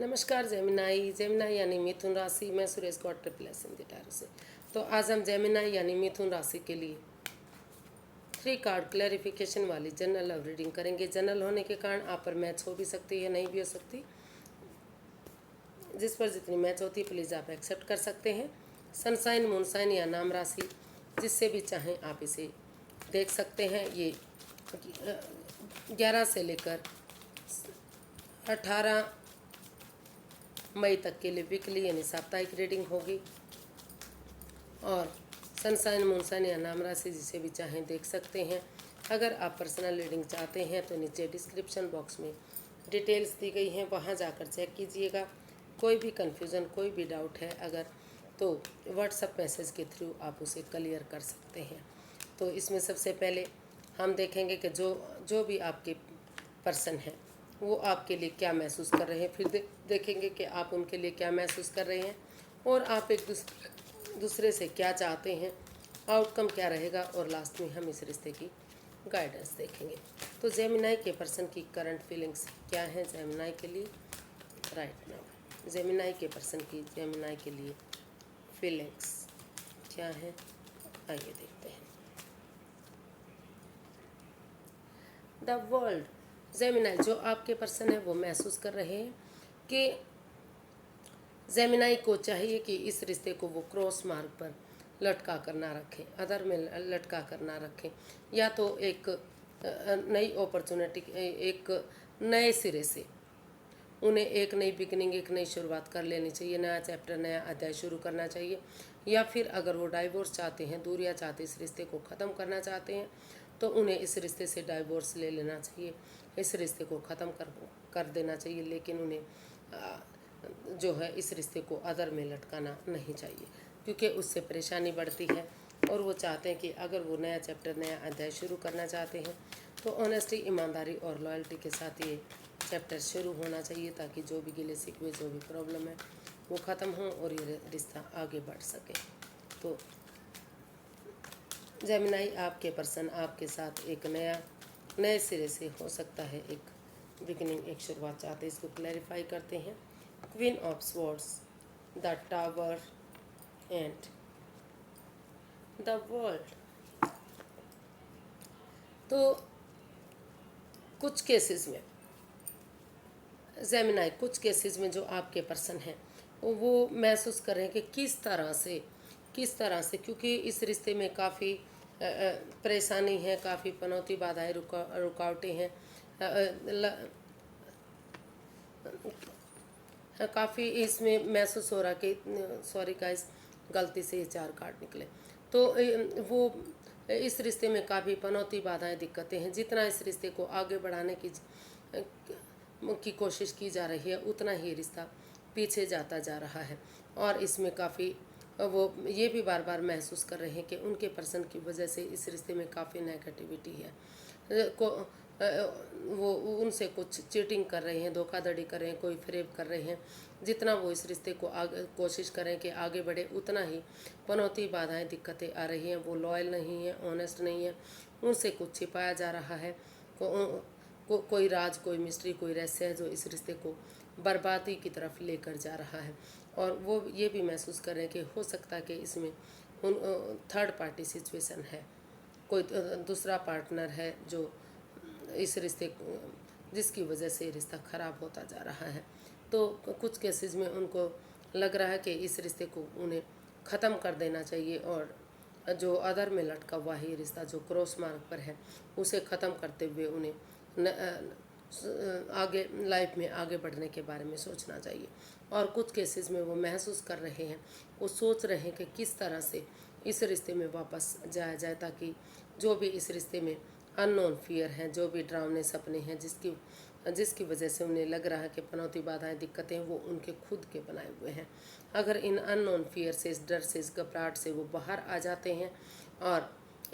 नमस्कार जेमिनाई यानी मिथुन राशि। मैं Suresh Gaur triple S Hindi tarot से। तो आज हम जेमिनाई यानी मिथुन राशि के लिए 3 कार्ड क्लैरिफिकेशन वाली जनरल लव रीडिंग करेंगे। जनरल होने के कारण आप पर मैच हो भी सकती है, नहीं भी हो सकती। जिस पर जितनी मैच होती है प्लीज़ आप एक्सेप्ट कर सकते हैं। सनसाइन, मूनसाइन या नाम राशि, जिससे भी चाहें आप इसे देख सकते हैं। ये 11 से लेकर 18 मई तक के लिए वीकली यानी साप्ताहिक रीडिंग होगी। और सनसाइन, मूनसाइन या नाम राशि जिसे भी चाहें देख सकते हैं। अगर आप पर्सनल रीडिंग चाहते हैं तो नीचे डिस्क्रिप्शन बॉक्स में डिटेल्स दी गई हैं, वहां जाकर चेक कीजिएगा। कोई भी कन्फ्यूज़न, कोई भी डाउट है अगर, तो व्हाट्सएप मैसेज के थ्रू आप उसे क्लियर कर सकते हैं। तो इसमें सबसे पहले हम देखेंगे कि जो भी आपके पर्सन हैं वो आपके लिए क्या महसूस कर रहे हैं। फिर देखेंगे कि आप उनके लिए क्या महसूस कर रहे हैं और आप एक दूसरे से क्या चाहते हैं, आउटकम क्या रहेगा। और लास्ट में हम इस रिश्ते की गाइडेंस देखेंगे। तो जेमिनाई के पर्सन की करंट फीलिंग्स क्या हैं जेमिनाई के लिए राइट नाउ। जेमिनाई के पर्सन की जेमिनाई के लिए फीलिंग्स क्या हैं, आइए देखते हैं। The world. जेमिनाई, जो आपके पर्सन है वो महसूस कर रहे हैं कि जेमिनाई को चाहिए कि इस रिश्ते को वो क्रॉस मार्ग पर लटका कर ना रखें, अदर में लटका कर ना रखें, या तो एक नई अपॉर्चुनिटी, एक नए सिरे से उन्हें एक नई बिगनिंग, एक नई शुरुआत कर लेनी चाहिए, नया चैप्टर, नया अध्याय शुरू करना चाहिए। या फिर अगर वो डाइवोर्स चाहते हैं, दूरियां चाहते, इस रिश्ते को ख़त्म करना चाहते हैं, तो उन्हें इस रिश्ते से डाइवोर्स ले लेना चाहिए, इस रिश्ते को ख़त्म कर देना चाहिए। लेकिन उन्हें जो है इस रिश्ते को अदर में लटकाना नहीं चाहिए, क्योंकि उससे परेशानी बढ़ती है। और वो चाहते हैं कि अगर वो नया चैप्टर, नया अध्याय शुरू करना चाहते हैं तो ऑनेस्टी, ईमानदारी और लॉयल्टी के साथ ये चैप्टर शुरू होना चाहिए, ताकि जो भी गिले शिकवे, जो भी प्रॉब्लम है वो ख़त्म हो और ये रिश्ता आगे बढ़ सके। तो जेमिनाई, आपके पर्सन आपके साथ एक नए सिरे से हो सकता है एक बिगिनिंग, एक शुरुआत चाहते हैं। इसको क्लैरिफाई करते हैं। Queen of swords, the tower and the world. तो कुछ केसेस में जेमिनाई, कुछ केसेस में जो आपके पर्सन हैं वो महसूस कर रहे हैं कि किस तरह से, क्योंकि इस रिश्ते में काफ़ी परेशानी है, काफ़ी पनौती, बाधाएं, रुकावटें हैं, काफ़ी इसमें महसूस हो रहा कि, सॉरी गाइस, गलती से ये 4 कार्ड निकले। तो वो इस रिश्ते में काफ़ी पनौती, बाधाएं, दिक्कतें हैं। जितना इस रिश्ते को आगे बढ़ाने की कोशिश की जा रही है, उतना ही रिश्ता पीछे जाता जा रहा है। और इसमें काफ़ी वो ये भी बार बार महसूस कर रहे हैं कि उनके पर्सन की वजह से इस रिश्ते में काफ़ी नेगेटिविटी है। वो उनसे कुछ चीटिंग कर रहे हैं, धोखाधड़ी कर रहे हैं, कोई फ्रेब कर रहे हैं। जितना वो इस रिश्ते को आगे कोशिश करें कि आगे बढ़े, उतना ही पनौती, बाधाएं, दिक्कतें आ रही हैं। वो लॉयल नहीं है, ऑनेस्ट नहीं है, उनसे कुछ छिपाया जा रहा है। कोई राज, कोई मिस्ट्री, कोई रहस्य है जो इस रिश्ते को बर्बादी की तरफ लेकर जा रहा है। और वो ये भी महसूस कर रहे हैं कि हो सकता है कि इसमें थर्ड पार्टी सिचुएशन है, कोई दूसरा पार्टनर है जो इस रिश्ते जिसकी वजह से रिश्ता ख़राब होता जा रहा है। तो कुछ केसेस में उनको लग रहा है कि इस रिश्ते को उन्हें ख़त्म कर देना चाहिए, और जो अदर में लटका हुआ है रिश्ता, जो क्रॉस मार्ग पर है, उसे ख़त्म करते हुए उन्हें आगे लाइफ में आगे बढ़ने के बारे में सोचना चाहिए। और कुछ केसेस में वो महसूस कर रहे हैं, वो सोच रहे हैं कि किस तरह से इस रिश्ते में वापस जाया जाए, ताकि जो भी इस रिश्ते में अननोन फियर हैं, जो भी डरावने सपने हैं, जिसकी वजह से उन्हें लग रहा है कि पनौती, बाधाएं, दिक्कतें वो उनके खुद के बनाए हुए हैं। अगर इन अननोन फियर से, इस डर से, इस घबराहट से वो बाहर आ जाते हैं और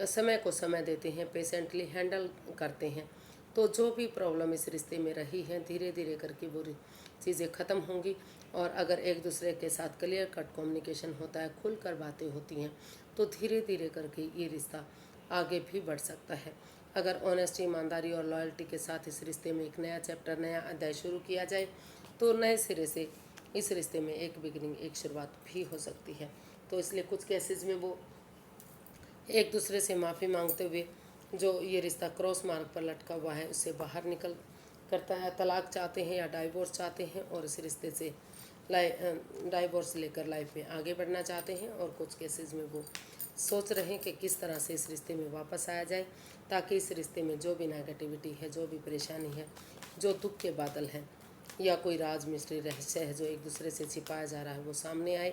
समय को समय देते हैं, पेशेंटली हैंडल करते हैं, तो जो भी प्रॉब्लम इस रिश्ते में रही है धीरे धीरे करके वो चीज़ें ख़त्म होंगी। और अगर एक दूसरे के साथ क्लियर कट कम्युनिकेशन होता है, खुल कर बातें होती हैं, तो धीरे धीरे करके ये रिश्ता आगे भी बढ़ सकता है। अगर ऑनेस्टी, ईमानदारी और लॉयल्टी के साथ इस रिश्ते में एक नया चैप्टर, नया अध्याय शुरू किया जाए, तो नए सिरे से इस रिश्ते में एक बिगनिंग, एक शुरुआत भी हो सकती है। तो इसलिए कुछ केसेस में वो एक दूसरे से माफ़ी मांगते हुए जो ये रिश्ता क्रॉस मार्ग पर लटका हुआ है उससे बाहर निकल करता है, तलाक चाहते हैं या डाइवोर्स चाहते हैं और इस रिश्ते से डाइवोर्स लेकर लाइफ में आगे बढ़ना चाहते हैं। और कुछ केसेस में वो सोच रहे हैं कि किस तरह से इस रिश्ते में वापस आया जाए ताकि इस रिश्ते में जो भी नेगेटिविटी है, जो भी परेशानी है, जो दुख के बादल हैं या कोई राज मिस्ट्री रहस्य है जो एक दूसरे से छिपाया जा रहा है वो सामने आए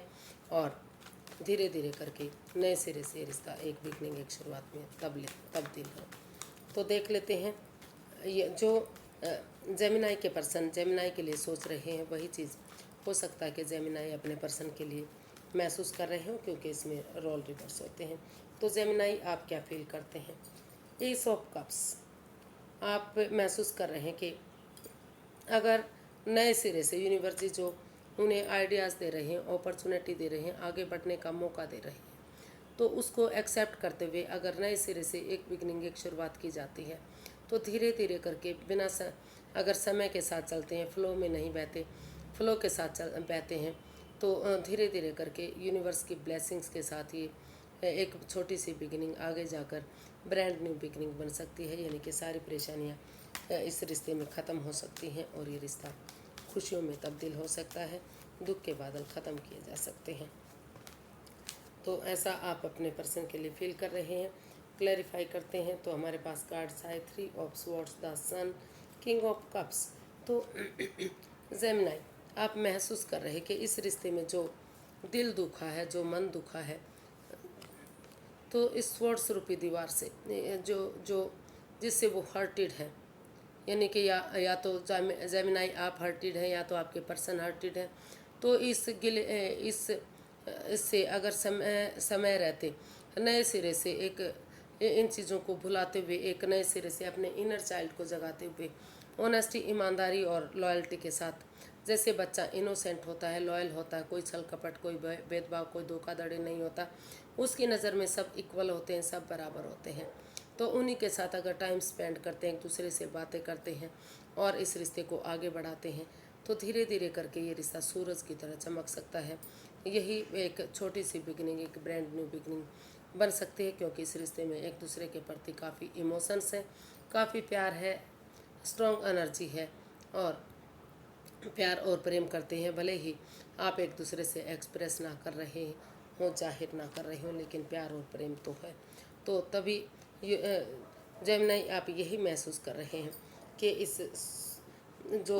और धीरे धीरे करके नए सिरे से रिश्ता एक बिगनिंग, एक शुरुआत में तब्दील हो। तो देख लेते हैं ये जो जेमिनाई के पर्सन जेमिनाई के लिए सोच रहे हैं वही चीज़ हो सकता है कि जेमिनाई अपने पर्सन के लिए महसूस कर रहे हो, क्योंकि इसमें रोल रिवर्स होते हैं। तो जेमिनाई आप क्या फील करते हैं? एस ऑफ कप्स, आप महसूस कर रहे हैं कि अगर नए सिरे से यूनिवर्स जी जो उन्हें आइडियाज़ दे रहे हैं, अपॉर्चुनिटी दे रहे हैं, आगे बढ़ने का मौका दे रहे हैं, तो उसको एक्सेप्ट करते हुए अगर नए सिरे से एक बिगनिंग, एक शुरुआत की जाती है तो धीरे धीरे करके अगर समय के साथ चलते हैं, फ्लो में नहीं बहते, फ्लो के साथ बहते हैं तो धीरे धीरे करके यूनिवर्स की ब्लेसिंग्स के साथ ही एक छोटी सी बिगिनिंग आगे जाकर ब्रांड न्यू बिगिनिंग बन सकती है। यानी कि सारी परेशानियाँ इस रिश्ते में ख़त्म हो सकती हैं और ये रिश्ता खुशियों में तब्दील हो सकता है, दुख के बादल ख़त्म किए जा सकते हैं। तो ऐसा आप अपने पर्सन के लिए फील कर रहे हैं। क्लैरिफाई करते हैं तो हमारे पास कार्ड्स आए 3 of swords, the sun, king of cups. तो जेमिनाई, आप महसूस कर रहे हैं कि इस रिश्ते में जो दिल दुखा है, जो मन दुखा है, तो इस स्वॉर्ड्स रूपी दीवार से जो जो जिससे वो हर्टेड है, यानी कि या तो जेमिनाई आप हर्टेड हैं या तो आपके पर्सन हर्टेड है। तो इससे अगर समय रहते नए सिरे से एक इन चीज़ों को भुलाते हुए एक नए सिरे से अपने इनर चाइल्ड को जगाते हुए ऑनेस्टी, ईमानदारी और लॉयल्टी के साथ, जैसे बच्चा इनोसेंट होता है, लॉयल होता है, कोई छल कपट, कोई भेदभाव, कोई धोखाधड़ी नहीं होता, उसकी नज़र में सब इक्वल होते हैं, सब बराबर होते हैं। तो उन्हीं के साथ अगर टाइम स्पेंड करते हैं, एक दूसरे से बातें करते हैं और इस रिश्ते को आगे बढ़ाते हैं तो धीरे धीरे करके ये रिश्ता सूरज की तरह चमक सकता है। यही एक छोटी सी बिगनिंग, एक ब्रांड न्यू बिगनिंग बन सकती है, क्योंकि इस रिश्ते में एक दूसरे के प्रति काफ़ी इमोशंस हैं, काफ़ी प्यार है, स्ट्रॉन्ग एनर्जी है और प्यार और प्रेम करते हैं। भले ही आप एक दूसरे से एक्सप्रेस ना कर रहे हो, जाहिर ना कर रहे हो, लेकिन प्यार और प्रेम तो है। तो तभी जेमिनी आप यही महसूस कर रहे हैं कि इस जो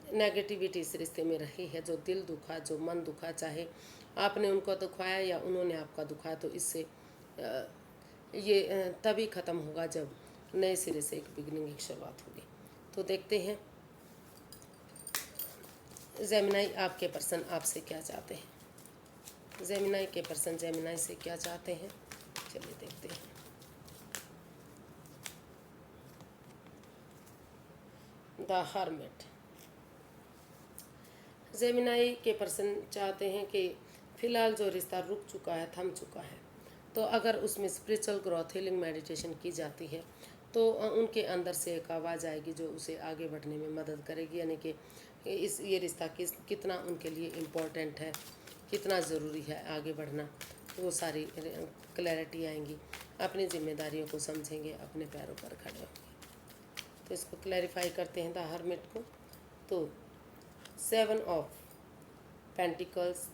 नेगेटिविटी इस रिश्ते में रही है, जो दिल दुखा, जो मन दुखा, चाहे आपने उनको दुखाया या उन्होंने आपका दुखाया, तो इससे ये तभी ख़त्म होगा जब नए सिरे से एक बिगनिंग, एक शुरुआत होगी। तो देखते हैं जेमिनी आपके पर्सन आपसे क्या चाहते हैं। जेमिनी के पर्सन जेमिनी से क्या चाहते हैं, चलिए देखते हैं। द हर्मिट, जेमिनी के पर्सन चाहते हैं कि फ़िलहाल जो रिश्ता रुक चुका है, थम चुका है, तो अगर उसमें स्पिरिचुअल ग्रोथ, हीलिंग, मेडिटेशन की जाती है तो उनके अंदर से एक आवाज़ आएगी जो उसे आगे बढ़ने में मदद करेगी। यानी कि ये रिश्ता कितना उनके लिए इम्पोर्टेंट है, कितना ज़रूरी है आगे बढ़ना, वो सारी क्लैरिटी आएंगी, अपनी जिम्मेदारियों को समझेंगे, अपने पैरों पर खड़े होंगे। तो इसको क्लैरिफाई करते हैं द हर्मिट को। तो 7 of pentacles,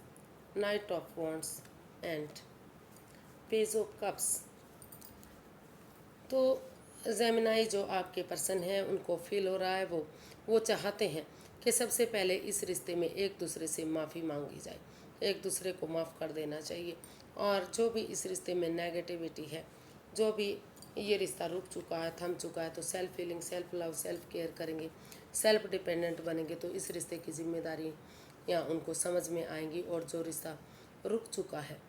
night of wands and page of cups. तो जेमिनी जो आपके पर्सन हैं उनको फील हो रहा है, वो चाहते हैं कि सबसे पहले इस रिश्ते में एक दूसरे से माफ़ी मांगी जाए, एक दूसरे को माफ़ कर देना चाहिए और जो भी इस रिश्ते में नेगेटिविटी है, जो भी ये रिश्ता रुक चुका है, थम चुका है, तो self feeling, self love, self care करेंगे, सेल्फ डिपेंडेंट बनेंगे तो इस रिश्ते की जिम्मेदारी या उनको समझ में आएंगी। और जो रिश्ता रुक चुका है,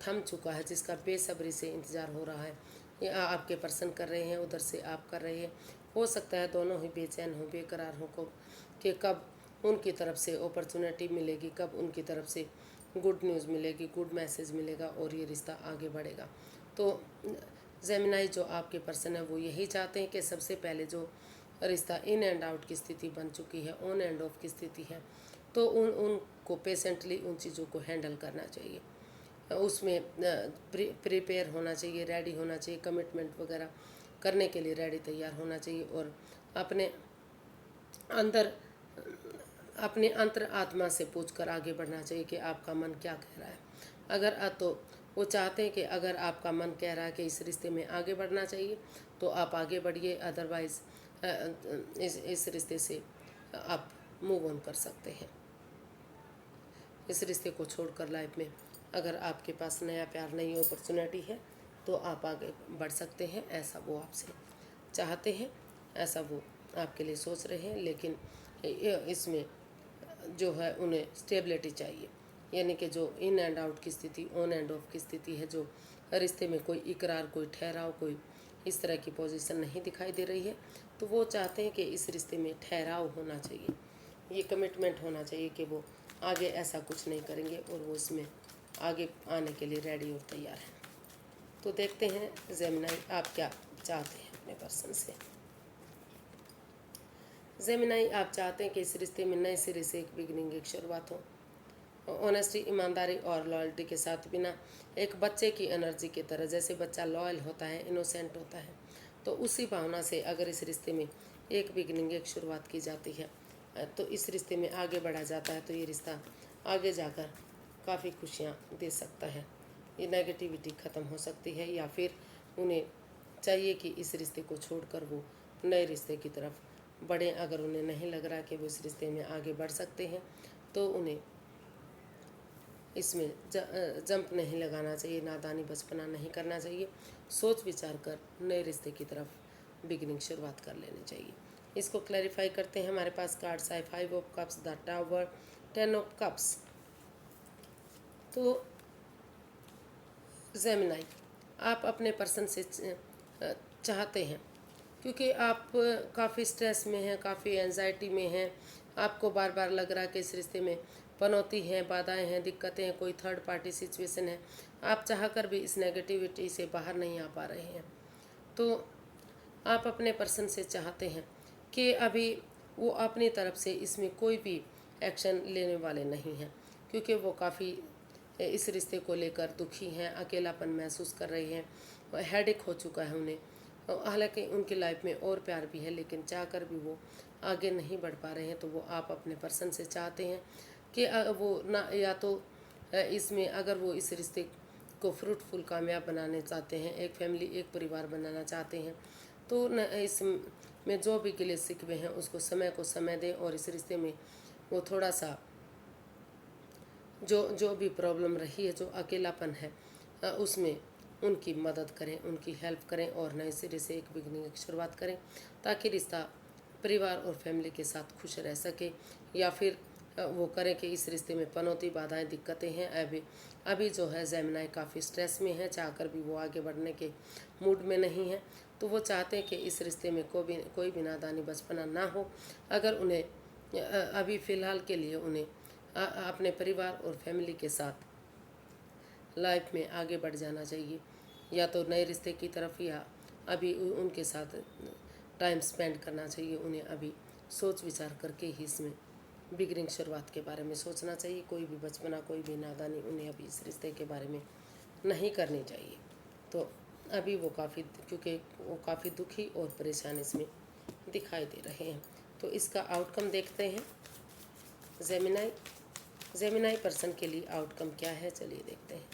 थम चुका है, जिसका बेसब्री से इंतज़ार हो रहा है, या आपके पर्सन कर रहे हैं, उधर से आप कर रहे हैं, हो सकता है दोनों ही बेचैन हो, बेकरार हो को कि कब उनकी तरफ से अपॉर्चुनिटी मिलेगी, कब उनकी तरफ से गुड न्यूज़ मिलेगी, गुड मैसेज मिलेगा और ये रिश्ता आगे बढ़ेगा। तो जेमिनी जो आपके पर्सन है वो यही चाहते हैं कि सबसे पहले जो रिश्ता इन एंड आउट की स्थिति बन चुकी है, ऑन एंड ऑफ की स्थिति है, तो उनको पेशेंटली उन चीज़ों को हैंडल करना चाहिए। उसमें प्रिपेयर होना चाहिए, रेडी होना चाहिए, कमिटमेंट वगैरह करने के लिए रेडी तैयार होना चाहिए, और अपने अंदर अपने अंतर आत्मा से पूछकर आगे बढ़ना चाहिए कि आपका मन क्या कह रहा है। अगर तो वो चाहते हैं कि अगर आपका मन कह रहा है कि इस रिश्ते में आगे बढ़ना चाहिए तो आप आगे बढ़िए, अदरवाइज़ इस रिश्ते से आप मूव ऑन कर सकते हैं। इस रिश्ते को छोड़कर लाइफ में अगर आपके पास नया प्यार, नई अपॉर्चुनिटी है तो आप आगे बढ़ सकते हैं। ऐसा वो आपसे चाहते हैं, ऐसा वो आपके लिए सोच रहे हैं, लेकिन इसमें जो है उन्हें स्टेबिलिटी चाहिए, यानी कि जो इन एंड आउट की स्थिति, ऑन एंड ऑफ की स्थिति है, जो रिश्ते में कोई इकरार, कोई ठहराव, कोई इस तरह की पोजीशन नहीं दिखाई दे रही है। तो वो चाहते हैं कि इस रिश्ते में ठहराव होना चाहिए, ये कमिटमेंट होना चाहिए कि वो आगे ऐसा कुछ नहीं करेंगे, और वो इसमें आगे आने के लिए रेडी और तैयार हैं। तो देखते हैं जेमिनाई आप क्या चाहते हैं अपने पर्सन से। जेमिनाई आप चाहते हैं कि इस रिश्ते में नए सिरे से एक बिगिनिंग, एक शुरुआत हो, ऑनेस्टी, ईमानदारी और लॉयल्टी के साथ, बिना एक बच्चे की एनर्जी की तरह। जैसे बच्चा लॉयल होता है, इनोसेंट होता है, तो उसी भावना से अगर इस रिश्ते में एक बिगिनिंग, एक शुरुआत की जाती है तो इस रिश्ते में आगे बढ़ा जाता है, तो ये रिश्ता आगे जाकर काफ़ी खुशियाँ दे सकता है। ये नेगेटिविटी ख़त्म हो सकती है, या फिर उन्हें चाहिए कि इस रिश्ते को छोड़कर वो नए रिश्ते की तरफ बढ़ें। अगर उन्हें नहीं लग रहा कि वो इस रिश्ते में आगे बढ़ सकते हैं तो उन्हें इसमें जंप नहीं लगाना चाहिए, नादानी बचपना नहीं करना चाहिए, सोच विचार कर नए रिश्ते की तरफ बिगिनिंग, शुरुआत कर लेनी चाहिए। इसको क्लैरिफाई करते हैं। हमारे पास कार्ड्स है 5 of cups, the tower, 10 of cups. तो जेमिनाई आप अपने पर्सन से चाहते हैं, क्योंकि आप काफ़ी स्ट्रेस में हैं, काफ़ी एंजाइटी में हैं, आपको बार बार लग रहा है कि इस रिश्ते में पनौती हैं, बाधाएं हैं, दिक्कतें हैं, कोई थर्ड पार्टी सिचुएशन है, आप चाहकर भी इस नेगेटिविटी से बाहर नहीं आ पा रहे हैं। तो आप अपने पर्सन से चाहते हैं कि अभी वो अपनी तरफ से इसमें कोई भी एक्शन लेने वाले नहीं हैं, क्योंकि वो काफ़ी इस रिश्ते को लेकर दुखी हैं, अकेलापन महसूस कर रही हैं, हेडेक हो चुका है उन्हें। हालांकि उनकी लाइफ में और प्यार भी है, लेकिन चाहकर भी वो आगे नहीं बढ़ पा रहे हैं। तो वो आप अपने पर्सन से चाहते हैं कि वो ना, या तो इसमें अगर वो इस रिश्ते को फ्रूटफुल, कामयाब बनाने चाहते हैं, एक फैमिली, एक परिवार बनाना चाहते हैं, तो न इसमें जो भी गिले शिकवे हैं उसको समय को समय दें, और इस रिश्ते में वो थोड़ा सा जो भी प्रॉब्लम रही है, जो अकेलापन है, उसमें उनकी मदद करें, उनकी हेल्प करें, और नए सिरे से एक बिगनिंग की शुरुआत करें, ताकि रिश्ता परिवार और फैमिली के साथ खुश रह सके। या फिर वो करें कि इस रिश्ते में पनौती, बाधाएं, दिक्कतें हैं। अभी जो है जेमिनाई काफ़ी स्ट्रेस में है, चाहकर भी वो आगे बढ़ने के मूड में नहीं है। तो वो चाहते हैं कि इस रिश्ते में कोई भी नादानी, बचपना ना हो। अगर उन्हें अभी फ़िलहाल के लिए उन्हें अपने परिवार और फैमिली के साथ लाइफ में आगे बढ़ जाना चाहिए, या तो नए रिश्ते की तरफ, या अभी उनके साथ टाइम स्पेंड करना चाहिए। उन्हें अभी सोच विचार करके ही इसमें बिगनिंग, शुरुआत के बारे में सोचना चाहिए। कोई भी बचपना, कोई भी नादानी उन्हें अभी इस रिश्ते के बारे में नहीं करनी चाहिए। तो अभी वो क्योंकि वो काफ़ी दुखी और परेशान इसमें दिखाई दे रहे हैं। तो इसका आउटकम देखते हैं। जेमिनाई पर्सन के लिए आउटकम क्या है, चलिए देखते हैं।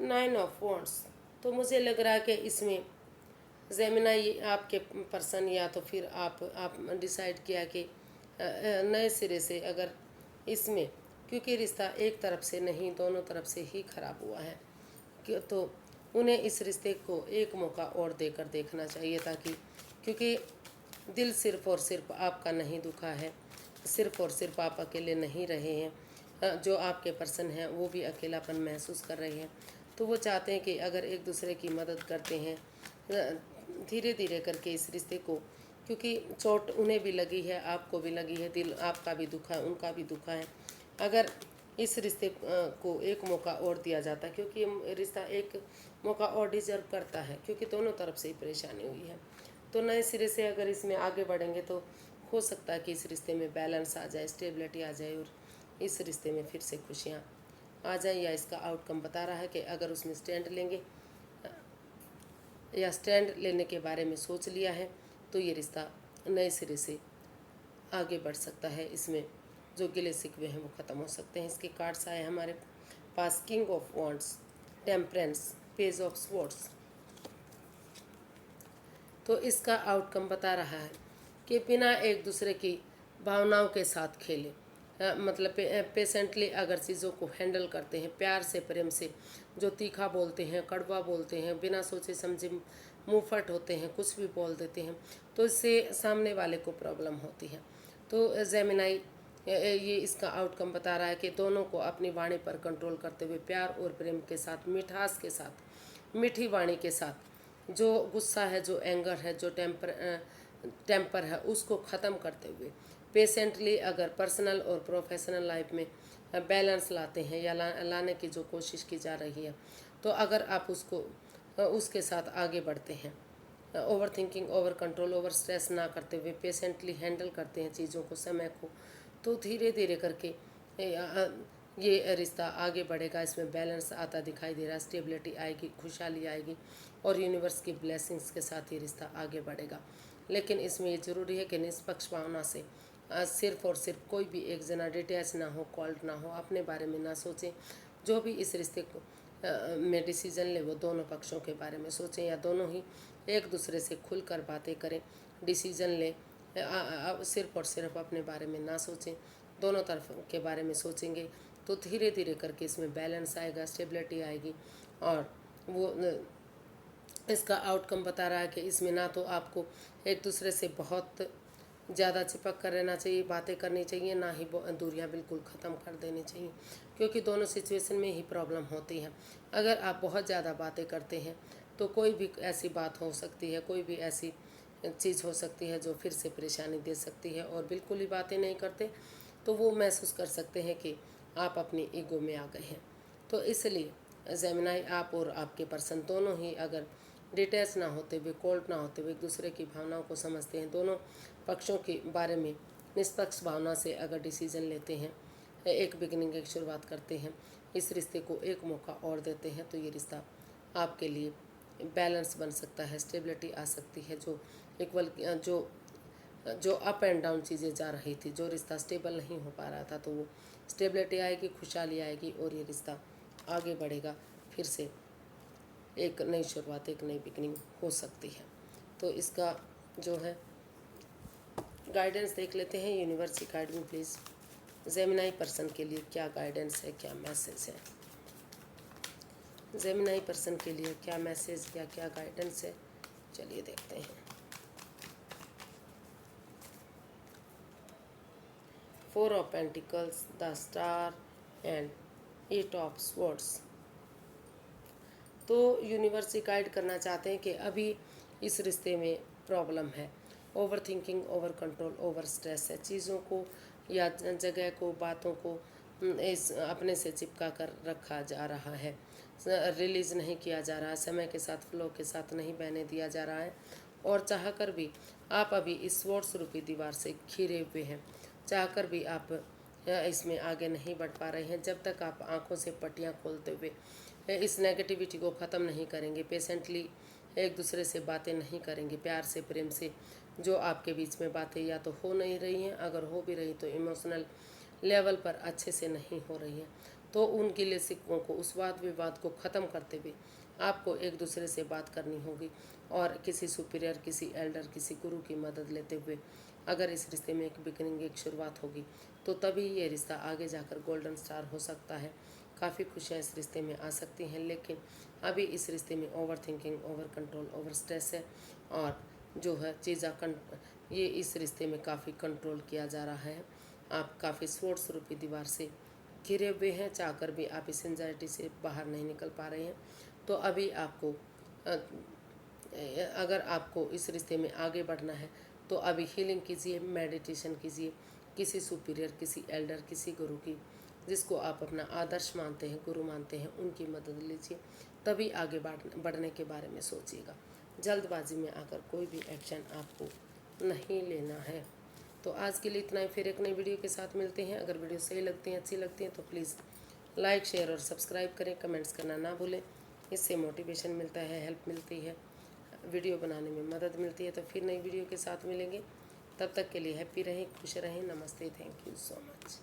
Nine of wands. तो मुझे लग रहा है कि इसमें जेमिनाई आपके पर्सन, या तो फिर आप डिसाइड किया कि नए सिरे से अगर इसमें, क्योंकि रिश्ता एक तरफ से नहीं, दोनों तरफ से ही खराब हुआ है, तो उन्हें इस रिश्ते को एक मौका और देकर देखना चाहिए, ताकि, क्योंकि दिल सिर्फ और सिर्फ आपका नहीं दुखा है, सिर्फ और सिर्फ आप अकेले नहीं रहे हैं, जो आपके पर्सन हैं वो भी अकेलापन महसूस कर रहे हैं। तो वो चाहते हैं कि अगर एक दूसरे की मदद करते हैं धीरे धीरे करके इस रिश्ते को, क्योंकि चोट उन्हें भी लगी है, आपको भी लगी है, दिल आपका भी दुखा है, उनका भी दुखा है। अगर इस रिश्ते को एक मौका और दिया जाता है, क्योंकि ये रिश्ता एक मौका और डिजर्व करता है, क्योंकि दोनों तरफ से ही परेशानी हुई है। तो नए सिरे से अगर इसमें आगे बढ़ेंगे तो हो सकता है कि इस रिश्ते में बैलेंस आ जाए, स्टेबिलिटी आ जाए, और इस रिश्ते में फिर से खुशियाँ आ जाए। या इसका आउटकम बता रहा है कि अगर उसमें स्टैंड लेंगे या स्टैंड लेने के बारे में सोच लिया है तो ये रिश्ता नए सिरे से आगे बढ़ सकता है। इसमें जो गिले शिकवे हैं वो ख़त्म हो सकते हैं। इसके कार्ड्स आए हमारे पास king of wands, temperance, page of swords. तो इसका आउटकम बता रहा है कि बिना एक दूसरे की भावनाओं के साथ खेले, मतलब पेशेंटली अगर चीज़ों को हैंडल करते हैं, प्यार से, प्रेम से, जो तीखा बोलते हैं, कड़वा बोलते हैं, बिना सोचे समझे मुंहफट होते हैं, कुछ भी बोल देते हैं, तो इससे सामने वाले को प्रॉब्लम होती है। तो जेमिनाई ये इसका आउटकम बता रहा है कि दोनों को अपनी वाणी पर कंट्रोल करते हुए प्यार और प्रेम के साथ, मिठास के साथ, मीठी वाणी के साथ, जो गुस्सा है, जो एंगर है, जो टेम्पर है, उसको ख़त्म करते हुए पेशेंटली अगर पर्सनल और प्रोफेशनल लाइफ में बैलेंस लाते हैं या लाने की जो कोशिश की जा रही है, तो अगर आप उसके साथ आगे बढ़ते हैं, over thinking, over control, over stress ना करते हुए पेशेंटली हैंडल करते हैं चीज़ों को, समय को, तो धीरे धीरे करके ये रिश्ता आगे बढ़ेगा। इसमें बैलेंस आता दिखाई दे रहा है, स्टेबिलिटी आएगी, खुशहाली आएगी, और यूनिवर्स की ब्लेसिंग्स के साथ ये रिश्ता आगे बढ़ेगा। लेकिन इसमें ये ज़रूरी है कि निष्पक्ष भावना से सिर्फ और सिर्फ कोई भी एक जना डिटैच ना हो, कॉल्ड ना हो, अपने बारे में ना सोचें। जो भी इस रिश्ते को में डिसीजन ले वो दोनों पक्षों के बारे में सोचें, या दोनों ही एक दूसरे से खुलकर बातें करें, डिसीजन लें। सिर्फ और सिर्फ अपने बारे में ना सोचें, दोनों तरफ के बारे में सोचेंगे तो धीरे धीरे करके इसमें बैलेंस आएगा, स्टेबिलिटी आएगी। और वो इसका आउटकम बता रहा है कि इसमें ना तो आपको एक दूसरे से बहुत ज़्यादा चिपक कर रहना चाहिए, बातें करनी चाहिए, ना ही दूरियां बिल्कुल ख़त्म कर देनी चाहिए, क्योंकि दोनों सिचुएशन में ही प्रॉब्लम होती है। अगर आप बहुत ज़्यादा बातें करते हैं तो कोई भी ऐसी बात हो सकती है, कोई भी ऐसी चीज़ हो सकती है जो फिर से परेशानी दे सकती है। और बिल्कुल ही बातें नहीं करते तो वो महसूस कर सकते हैं कि आप अपनी ईगो में आ गए हैं। तो इसलिए जेमिनाई, आप और आपके पर्सन दोनों ही अगर डिटैच ना होते हुए, कोल्ड ना होते हुए, एक दूसरे की भावनाओं को समझते हैं, दोनों पक्षों के बारे में निष्पक्ष भावना से अगर डिसीजन लेते हैं, एक बिगिनिंग, एक शुरुआत करते हैं, इस रिश्ते को एक मौका और देते हैं, तो ये रिश्ता आपके लिए बैलेंस बन सकता है, स्टेबिलिटी आ सकती है। जो इक्वल जो अप एंड डाउन चीज़ें जा रही थी, जो रिश्ता स्टेबल नहीं हो पा रहा था, तो वो स्टेबिलिटी आएगी, खुशहाली आएगी, और ये रिश्ता आगे बढ़ेगा। फिर से एक नई शुरुआत, एक नई बिगनिंग हो सकती है। तो इसका जो है गाइडेंस देख लेते हैं। Universe guide me please, Gemini person के लिए क्या गाइडेंस है, क्या मैसेज है। जेमिनाई पर्सन के लिए क्या मैसेज या क्या गाइडेंस है, चलिए देखते हैं। 4 of pentacles, the star and 8 of swords. तो यूनिवर्स गाइड करना चाहते हैं कि अभी इस रिश्ते में प्रॉब्लम है, over thinking, over control, over stress है, चीज़ों को या जगह को, बातों को इस अपने से चिपका कर रखा जा रहा है, रिलीज़ नहीं किया जा रहा है, समय के साथ, फ्लो के साथ नहीं बहने दिया जा रहा है। और चाहकर भी आप अभी इस स्वॉर्ड्स रूपी दीवार से घिरे हुए हैं, चाहकर भी आप इसमें आगे नहीं बढ़ पा रहे हैं। जब तक आप आंखों से पट्टियां खोलते हुए इस नेगेटिविटी को ख़त्म नहीं करेंगे, पेशेंटली एक दूसरे से बातें नहीं करेंगे, प्यार से, प्रेम से, जो आपके बीच में बातें या तो हो नहीं रही हैं, अगर हो भी रही तो इमोशनल लेवल पर अच्छे से नहीं हो रही हैं, तो उन गिले शिकवों को, उस वाद विवाद को ख़त्म करते हुए आपको एक दूसरे से बात करनी होगी, और किसी सुपीरियर, किसी एल्डर, किसी गुरु की मदद लेते हुए अगर इस रिश्ते में एक बिगिनिंग, एक शुरुआत होगी, तो तभी ये रिश्ता आगे जाकर गोल्डन स्टार हो सकता है। काफ़ी खुशियाँ इस रिश्ते में आ सकती हैं, लेकिन अभी इस रिश्ते में over thinking, over control, over stress है, और जो है चीज़ें ये इस रिश्ते में काफ़ी कंट्रोल किया जा रहा है। आप काफ़ी स्वॉर्ड्स रूपी दीवार से घिरे हुए हैं, चाहकर भी आप इस एंजाइटी से बाहर नहीं निकल पा रहे हैं। तो अभी आपको अगर आपको इस रिश्ते में आगे बढ़ना है तो अभी हीलिंग कीजिए, मेडिटेशन कीजिए, किसी सुपीरियर, किसी एल्डर, किसी गुरु की जिसको आप अपना आदर्श मानते हैं, गुरु मानते हैं, उनकी मदद लीजिए, तभी आगे बढ़ने के बारे में सोचिएगा। जल्दबाजी में आकर कोई भी एक्शन आपको नहीं लेना है। तो आज के लिए इतना ही, फिर एक नई वीडियो के साथ मिलते हैं। अगर वीडियो सही लगती है, अच्छी लगती है तो प्लीज़ लाइक, शेयर और सब्सक्राइब करें। कमेंट्स करना ना भूलें, इससे मोटिवेशन मिलता है, हेल्प मिलती है, वीडियो बनाने में मदद मिलती है। तो फिर नई वीडियो के साथ मिलेंगे, तब तक के लिए हैप्पी रहें, खुश रहें। नमस्ते, थैंक यू सो मच।